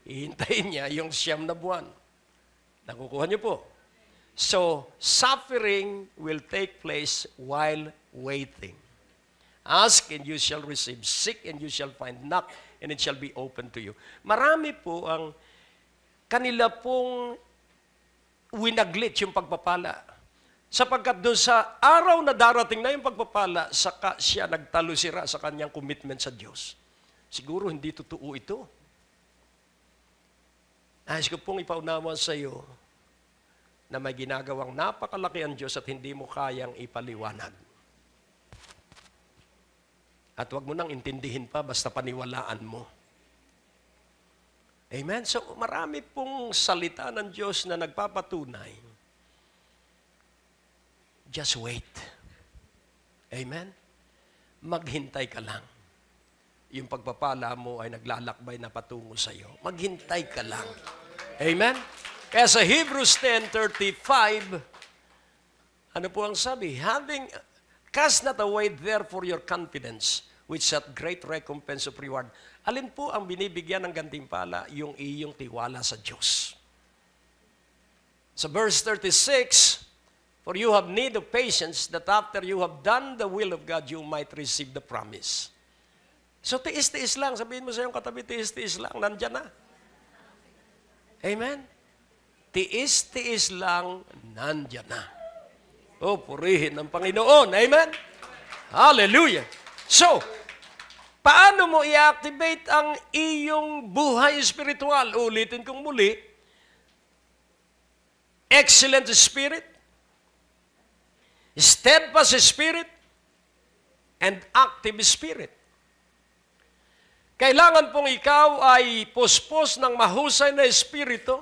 Hihintayin niya yung 9 na buwan. Nakukuha niyo po. So, suffering will take place while waiting. Ask and you shall receive. Seek and you shall find. Knock and it shall be open to you. Marami po ang kanila pong winaglit yung pagpapala. Sapagkat doon sa araw na darating na yung pagpapala, saka siya nagtalusira sa kanyang commitment sa Diyos. Siguro hindi totoo ito. Nais ko pong ipaunawa sa iyo na may ginagawang napakalaki ang Diyos at hindi mo kayang ipaliwanag. At huwag mo nang intindihin pa, basta paniwalaan mo. Amen? So marami pong salita ng Diyos na nagpapatunay. Just wait. Amen? Maghintay ka lang. Yung pagpapala mo ay naglalakbay na patungo sa iyo. Maghintay ka lang. Amen? Kaya sa Hebrews 10:35, ano po ang sabi? Cast not away therefore your confidence, which hath great recompense of reward. Alin po ang binibigyan ng gantimpala? Yung iyong tiwala sa Diyos. Sa verse 36, for you have need of patience, that after you have done the will of God, you might receive the promise. So tiis-tiis lang. Sabihin mo sa iyong katabi, tiis-tiis lang. Nandyan na. Amen? Tiis-tiis lang, nandyan na. Oh, purihin ng Panginoon. Amen? Hallelujah. So, paano mo i-activate ang iyong buhay spiritual? Ulitin kong muli. Excellent spirit, steadfast spirit, and active spirit. Kailangan pong ikaw ay puspos ng mahusay na espiritu.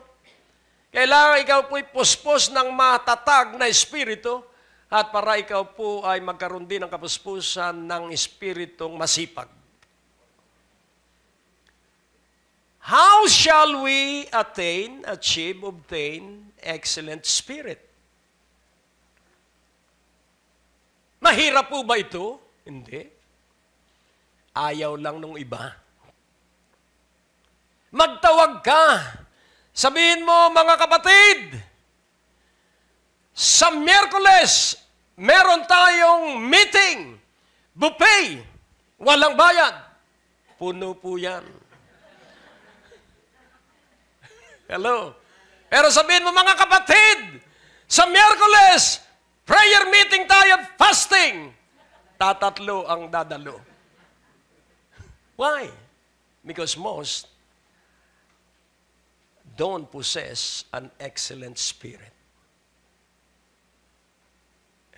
Kailangan ikaw po'y puspos ng matatag na espiritu at para ikaw po ay magkaroon din ng kapuspusan ng espiritong masipag. How shall we obtain excellent spirit? Mahirap po ba ito? Hindi. Ayaw lang nung iba. Magtawag ka. Sabihin mo, mga kapatid, sa Miyerkules, meron tayong meeting, buffet, walang bayad. Puno po yan. Hello? Pero sabihin mo, mga kapatid, sa Miyerkules, prayer meeting tayo, fasting. Tatatlo ang dadalo. Why? Because most don't possess an excellent spirit.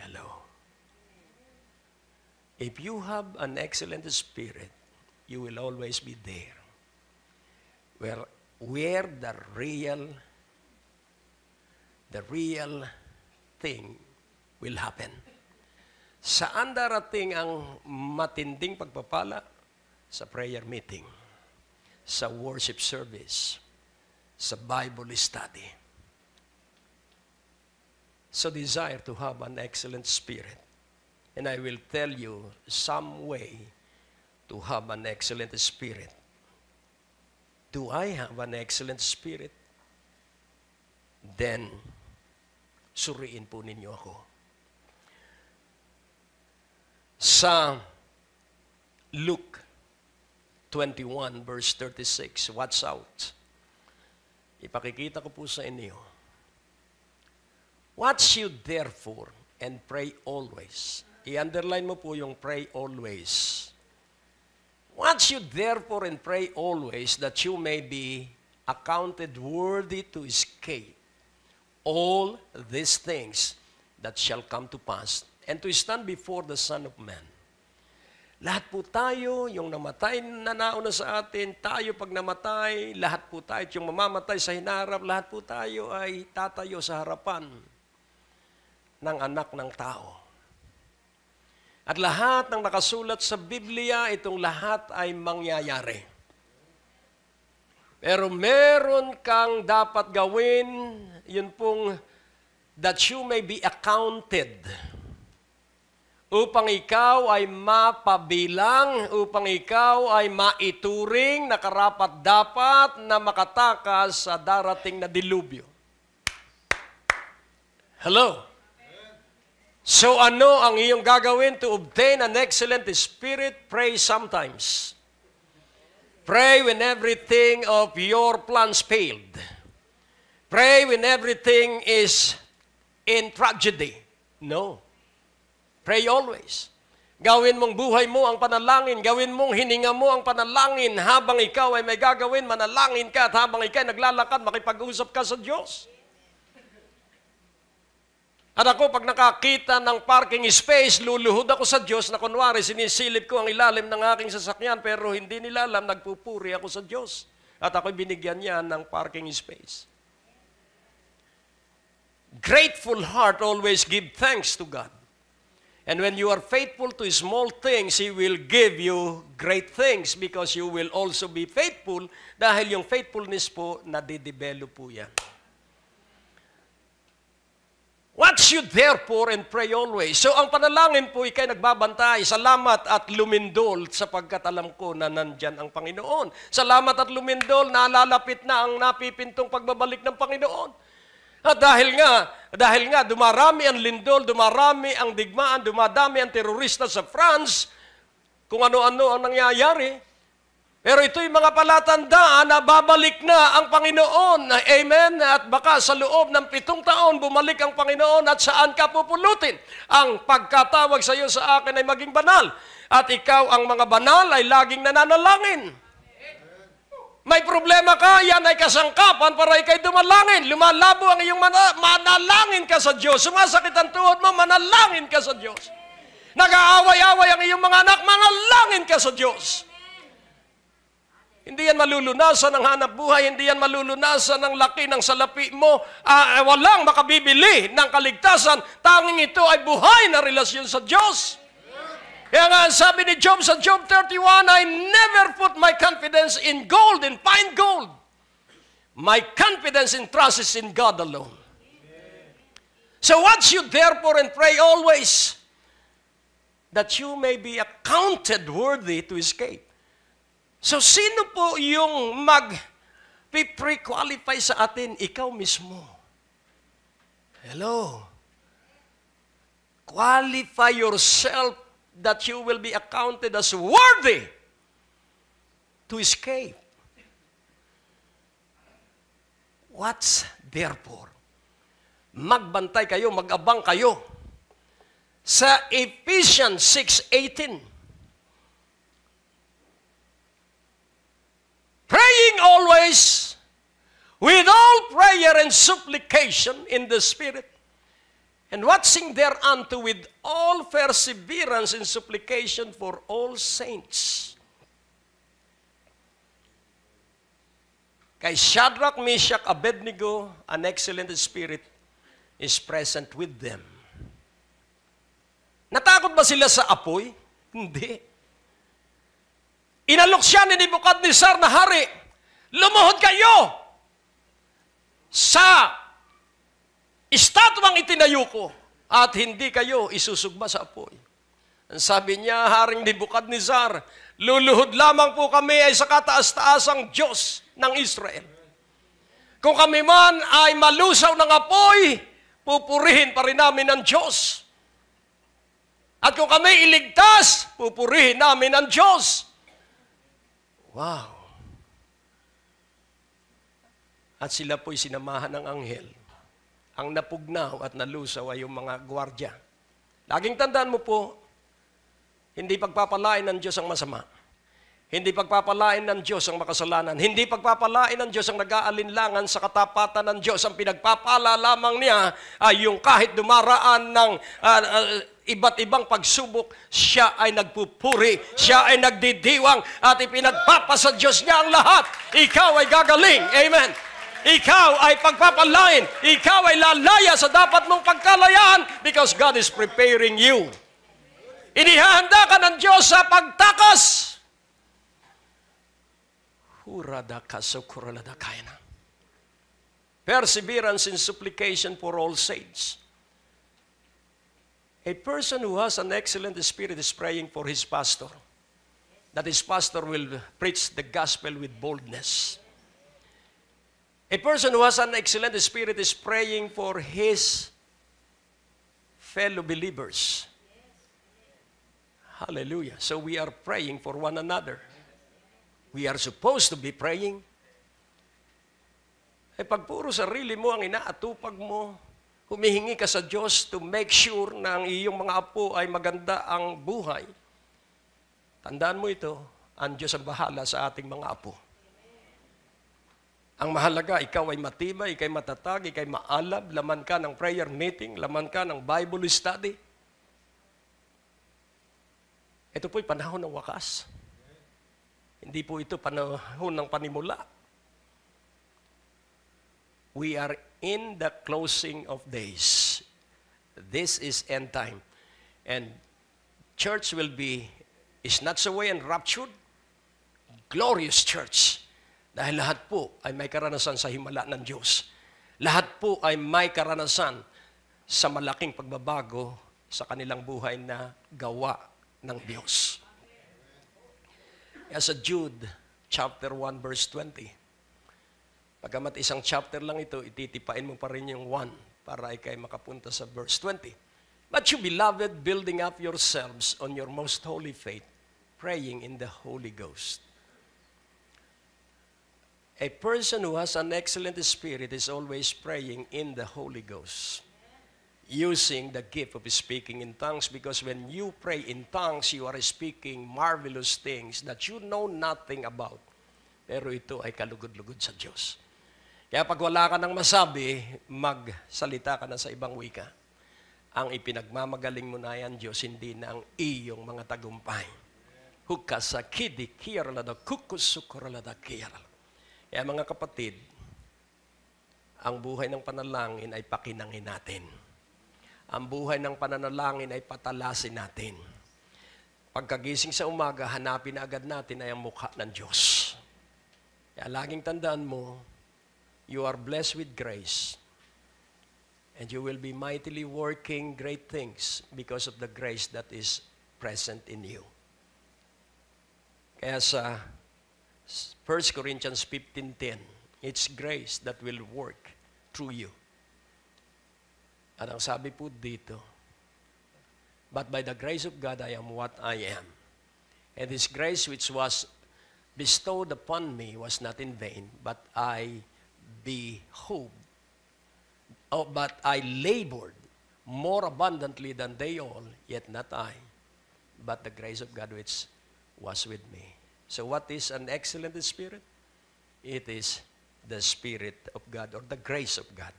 Hello. If you have an excellent spirit, you will always be there. Where the real thing will happen. Saan darating ang matinding pagpapala? Sa prayer meeting, sa worship service, sa Bible study. So desire to have an excellent spirit. And I will tell you some way to have an excellent spirit. Do I have an excellent spirit? Then, suriin po ninyo ako. Sa Luke 21 verse 36, watch out. Ipakikita ko po sa inyo. Watch you therefore and pray always. I-underline mo po yung pray always. Watch you therefore and pray always that you may be accounted worthy to escape all these things that shall come to pass and to stand before the Son of Man. Lahat po tayo, yung namatay na nauna sa atin, tayo pag namatay, lahat po tayo, yung mamamatay sa hinarap, lahat po tayo ay tatayo sa harapan ng anak ng tao. At lahat ng nakasulat sa Biblia, itong lahat ay mangyayari. Pero meron kang dapat gawin, yun pong, that you may be accounted. Upang ikaw ay mapabilang, upang ikaw ay maituring na karapat-dapat na makatakas sa darating na dilubyo. Hello? So ano ang iyong gagawin to obtain an excellent spirit? Pray sometimes. Pray when everything of your plans failed. Pray when everything is in tragedy. No. Pray always. Gawin mong buhay mo ang panalangin. Gawin mong hininga mo ang panalangin. Habang ikaw ay may gagawin, manalangin ka. At habang ikaw ay naglalakad, makipag-usap ka sa Diyos. At ako, pag nakakita ng parking space, luluhod ako sa Diyos na kunwari, sinisilip ko ang ilalim ng aking sasakyan, pero hindi nila alam, nagpupuri ako sa Diyos. At ako'y binigyan niya ng parking space. Grateful heart always give thanks to God. And when you are faithful to small things, He will give you great things because you will also be faithful dahil yung faithfulness po, nadidevelop po yan. Watch you therefore and pray always. So ang panalangin po, ikay nagbabantay. Salamat at lumindol sapagkat alam ko na nandyan ang Panginoon. Salamat at lumindol, nalalapit na ang napipintong pagbabalik ng Panginoon. At dahil nga, dumarami ang lindol, dumarami ang digmaan, dumadami ang terorista sa France, kung ano-ano ang nangyayari. Pero ito'y mga palatandaan na babalik na ang Panginoon. Amen? At baka sa loob ng 7 taon, bumalik ang Panginoon at saan ka pupulutin? Ang pagkatawag sa iyo sa akin ay maging banal. At ikaw ang mga banal ay laging nananalangin. May problema ka, yan ay kasangkapan para ikay dumalangin. Lumalabo ang iyong manalangin ka sa Diyos. Sumasakit ang tuhod mo, manalangin ka sa Diyos. Nag-aaway-away ang iyong mga anak, manalangin ka sa Diyos. Hindi yan malulunasan ng hanap buhay, hindi yan malulunasan ng laki ng salapi mo. Walang makabibili ng kaligtasan. Tanging ito ay buhay na relasyon sa Diyos. Kaya nga, sabi ni Job sa Job 31, I never put my confidence in gold, in fine gold. My confidence and trust is in God alone. So watch you therefore and pray always that you may be accounted worthy to escape. So sino po yung mag-pre-qualify sa atin? Ikaw mismo. Hello. Qualify yourself that you will be accounted as worthy to escape. What's therefore? Magbantay kayo, mag-abang kayo. Sa Ephesians 6:18, praying always with all prayer and supplication in the Spirit, and watching thereunto with all perseverance and supplication for all saints. Kay Shadrach, Meshach, Abednego, an excellent spirit is present with them. Natakot ba sila sa apoy? Hindi. Inalok siya ni Nebukadnezar na hari, lumuhod kayo sa estatwang itinayo ko at hindi kayo isusugba sa apoy. Ang sabi niya, Haring Nebukadnezar, luluhod lamang po kami ay sa kataas-taasang Diyos ng Israel. Kung kami man ay malusaw ng apoy, pupurihin pa rin namin ang Diyos. At kung kami iligtas, pupurihin namin ang Diyos. Wow! At sila po'y sinamahan ng anghel. Ang napugnaw at nalusaw ay yung mga gwardya. Laging tandaan mo po, hindi pagpapalain ng Diyos ang masama. Hindi pagpapalain ng Diyos ang makasalanan. Hindi pagpapalain ng Diyos ang nag-aalinlangan sa katapatan ng Diyos. Ang pinagpapala lamang niya ay yung kahit dumaraan ng iba't ibang pagsubok, siya ay nagpupuri, siya ay nagdidiwang, at ipinagpapasa Diyos niya ang lahat. Ikaw ay gagaling. Amen. Ikaw ay pagpapalain. Ikaw ay lalaya sa dapat mong pagkalayaan because God is preparing you. Inihahanda ka ng Diyos sa pagtakas. Perseverance in supplication for all saints. A person who has an excellent spirit is praying for his pastor, that his pastor will preach the gospel with boldness. A person who has an excellent spirit is praying for his fellow believers. Hallelujah. So we are praying for one another. We are supposed to be praying. Pag puro sarili mo ang inaatupag mo, humihingi ka sa Diyos to make sure na ang iyong mga apo ay maganda ang buhay. Tandaan mo ito, ang Diyos ang bahala sa ating mga apo. Ang mahalaga, ikaw ay matibay, ikaw ay matatag, ikaw ay maalab, laman ka ng prayer meeting, laman ka ng Bible study. Ito po'y panahon ng wakas. Hindi po ito panahon ng panimula. We are in the closing of days. This is end time. And church is not so way enraptured. Glorious church. Dahil lahat po ay may karanasan sa himala ng Diyos. Lahat po ay may karanasan sa malaking pagbabago sa kanilang buhay na gawa ng Diyos. Sa Jude, chapter 1, verse 20. Pagamat isang chapter lang ito, ititipain mo pa rin yung 1 para ikay makapunta sa verse 20. But you, beloved, building up yourselves on your most holy faith, praying in the Holy Ghost. A person who has an excellent spirit is always praying in the Holy Ghost, using the gift of speaking in tongues, because when you pray in tongues, you are speaking marvelous things that you know nothing about. Pero ito ay kalugod-lugod sa Diyos. Kaya pag wala ka nang masabi, magsalita ka na sa ibang wika. Ang ipinagmamagaling mo na yan, Diyos, hindi na ang iyong mga tagumpay. Hukasakidi kiyaralada kukusukuralada kiyaralada. Kaya mga kapatid, ang buhay ng panalangin ay pakinangin natin. Ang buhay ng pananalangin ay patalasin natin. Pagkagising sa umaga, hanapin na agad natin ay ang mukha ng Diyos. Kaya laging tandaan mo, you are blessed with grace. And you will be mightily working great things because of the grace that is present in you. Kaya sa 1 Corinthians 15:10, it's grace that will work through you. At ang sabi po dito, but by the grace of God, I am what I am. And this grace which was bestowed upon me was not in vain, but I labored more abundantly than they all, yet not I, but the grace of God which was with me. So what is an excellent spirit? It is the Spirit of God or the grace of God.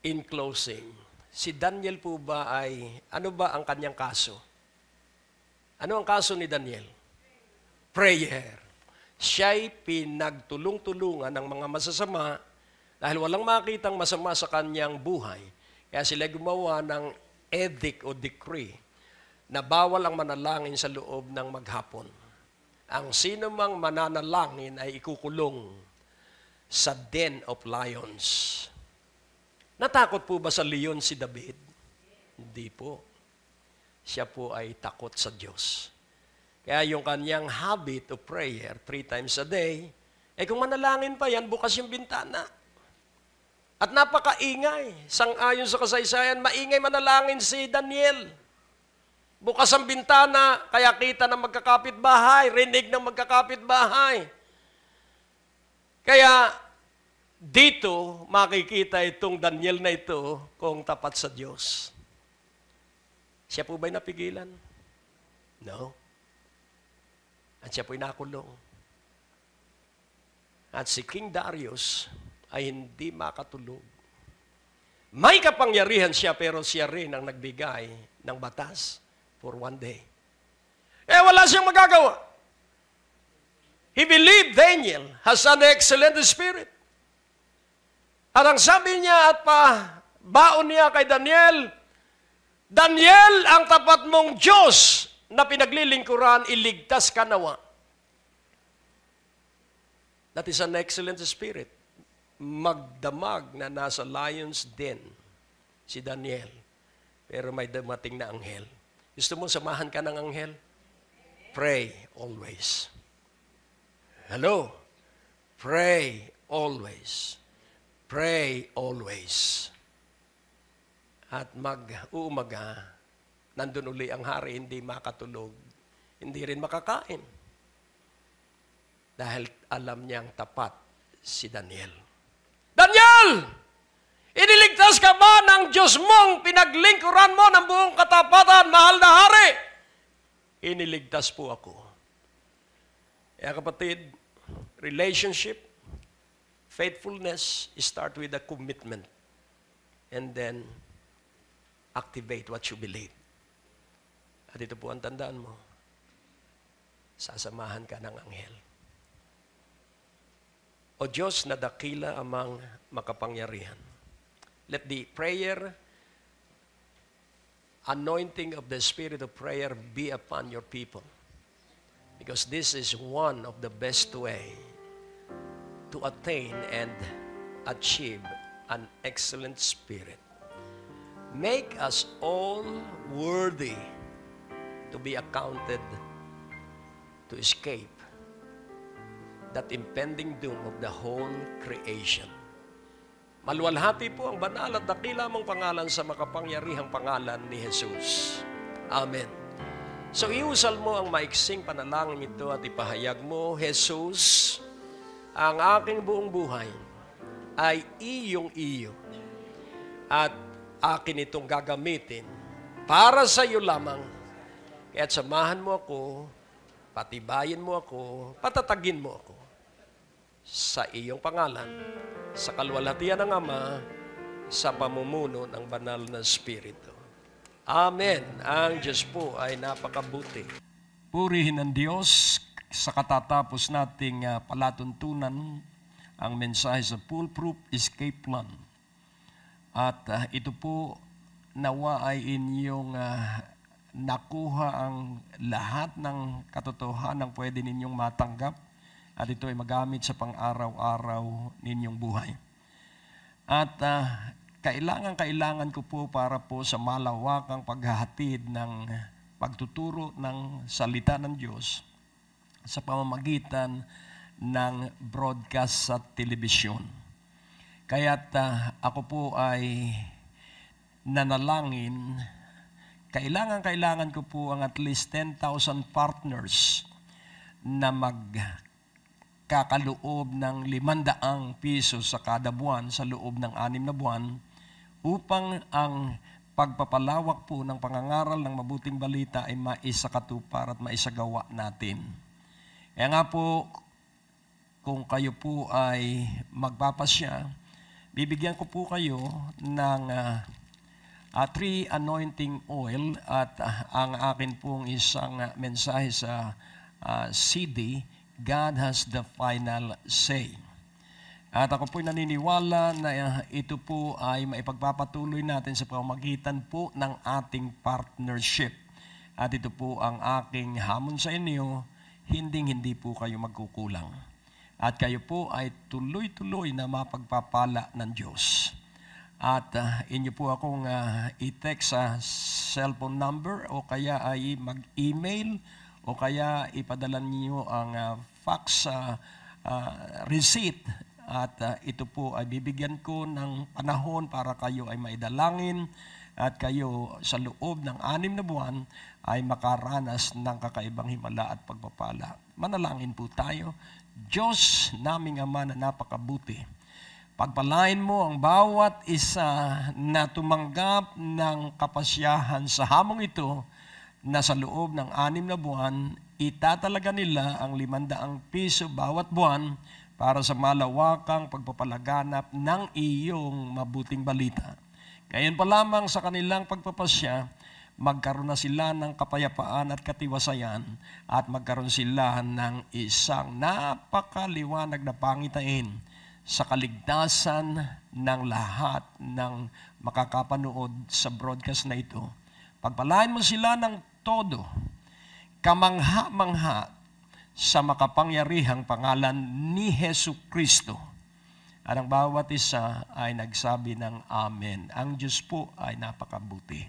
In closing, si Daniel po ba ano ba ang kanyang kaso? Ano ang kaso ni Daniel? Prayer. Siya'y pinagtulong-tulungan ng mga masasama dahil walang makitang masama sa kanyang buhay. Kaya sila gumawa ng edict o decree na bawal ang manalangin sa loob ng maghapon. Ang sino mang mananalangin ay ikukulong sa den of lions. Natakot po ba sa leon si David? Hindi po. Siya po ay takot sa Diyos. Kaya yung kanyang habit of prayer 3 times a day, kung manalangin pa yan, bukas yung bintana. At napakaingay. Sang-ayon sa kasaysayan, maingay manalangin si Daniel. Bukas ang bintana, kaya kita ng magkakapit-bahay, rinig ng magkakapit-bahay. Kaya dito makikita itong Daniel na ito kung tapat sa Diyos. Siya po ba'y napigilan? No. At siya po'y nakulong. At si King Darius ay hindi makatulog. May kapangyarihan siya, pero siya rin ang nagbigay ng batas for one day. Wala siyang magagawa. He believed Daniel has an excellent spirit. At ang sabi niya at baon niya kay Daniel, Daniel, ang tapat mong Diyos na pinaglilingkuran, iligtas ka nawa. That is an excellent spirit. Magdamag na nasa lion's den si Daniel. Pero may dumating na anghel. Gusto mo samahan ka ng anghel? Pray always. Hello? Pray always. Pray always. at mag-uumaga, nandun uli ang hari, hindi makatulog, hindi rin makakain. Dahil alam niyang tapat si Daniel. Daniel! Iniligtas ka ba ng Diyos mong pinaglingkuran mo ng buong katapatan, mahal na hari? Iniligtas po ako. Kaya kapatid, relationship, faithfulness, start with a commitment. And then, activate what you believe. At ito po ang tandaan mo. Sasamahan ka ng anghel. O Diyos na dakila amang makapangyarihan. Let the prayer, anointing of the spirit of prayer be upon your people. Because this is one of the best way to attain and achieve an excellent spirit. Make us all worthy to be accounted to escape that impending doom of the whole creation. Maluwalhati po ang banal at dakila mong pangalan sa makapangyarihang pangalan ni Jesus. Amen. So iusal mo ang maiksing panalangin ito at ipahayag mo, Jesus, ang aking buong buhay ay iyong-iyo at akin itong gagamitin para sa iyo lamang. Kaya't samahan mo ako, patibayin mo ako, patatagin mo ako sa iyong pangalan, sa kaluwalhatian ng Ama, sa pamumuno ng banal na Espiritu. Amen. Ang Diyos po ay napakabuti. Purihin ang Diyos sa katatapos nating palatuntunan ang mensahe sa Foolproof Escape Plan. At ito po nawa ay inyong nakuha ang lahat ng katotohanan pwede ninyong matanggap at ito ay magamit sa pang-araw-araw ninyong buhay. At kailangan ko po para po sa malawakang paghahatid ng pagtuturo ng salita ng Diyos sa pamamagitan ng broadcast sa telebisyon. Kaya't ako po ay nanalangin, kailangan ko po ang at least 10,000 partners na magkakaloob ng 500 piso sa kada buwan sa loob ng 6 na buwan upang ang pagpapalawak po ng pangangaral ng mabuting balita ay maisakatupar at maisagawa natin. Kaya nga po, kung kayo po ay magpapasya, bibigyan ko po kayo ng 3 anointing oil at ang akin pong isang mensahe sa CD, God has the final say. At ako po'y naniniwala na ito po ay maipagpapatuloy natin sa pamamagitan po ng ating partnership. At ito po ang aking hamon sa inyo, hindi po kayo magkukulang. At kayo po ay tuloy-tuloy na mapagpapala ng Diyos. At inyo po akong i-text sa cellphone number o kaya ay mag-email o kaya ipadala niyo ang fax receipt. At ito po ay bibigyan ko ng panahon para kayo ay maidalangin at kayo sa loob ng 6 na buwan ay makaranas ng kakaibang himala at pagpapala. Manalangin po tayo. Diyos naming Ama na napakabuti, pagpalain mo ang bawat isa na tumanggap ng kapasyahan sa hamong ito na sa loob ng 6 na buwan, itatalaga nila ang 500 piso bawat buwan para sa malawakang pagpapalaganap ng iyong mabuting balita. Ngayon pa lamang sa kanilang pagpapasya, magkaroon na sila ng kapayapaan at katiwasayan at magkaroon sila ng isang napakaliwanag na pangitain sa kaligtasan ng lahat ng makakapanood sa broadcast na ito. Pagpalain mo sila ng todo, kamangha-mangha sa makapangyarihang pangalan ni Jesucristo. At ang bawat isa ay nagsabi ng Amen. Ang Diyos po ay napakabuti.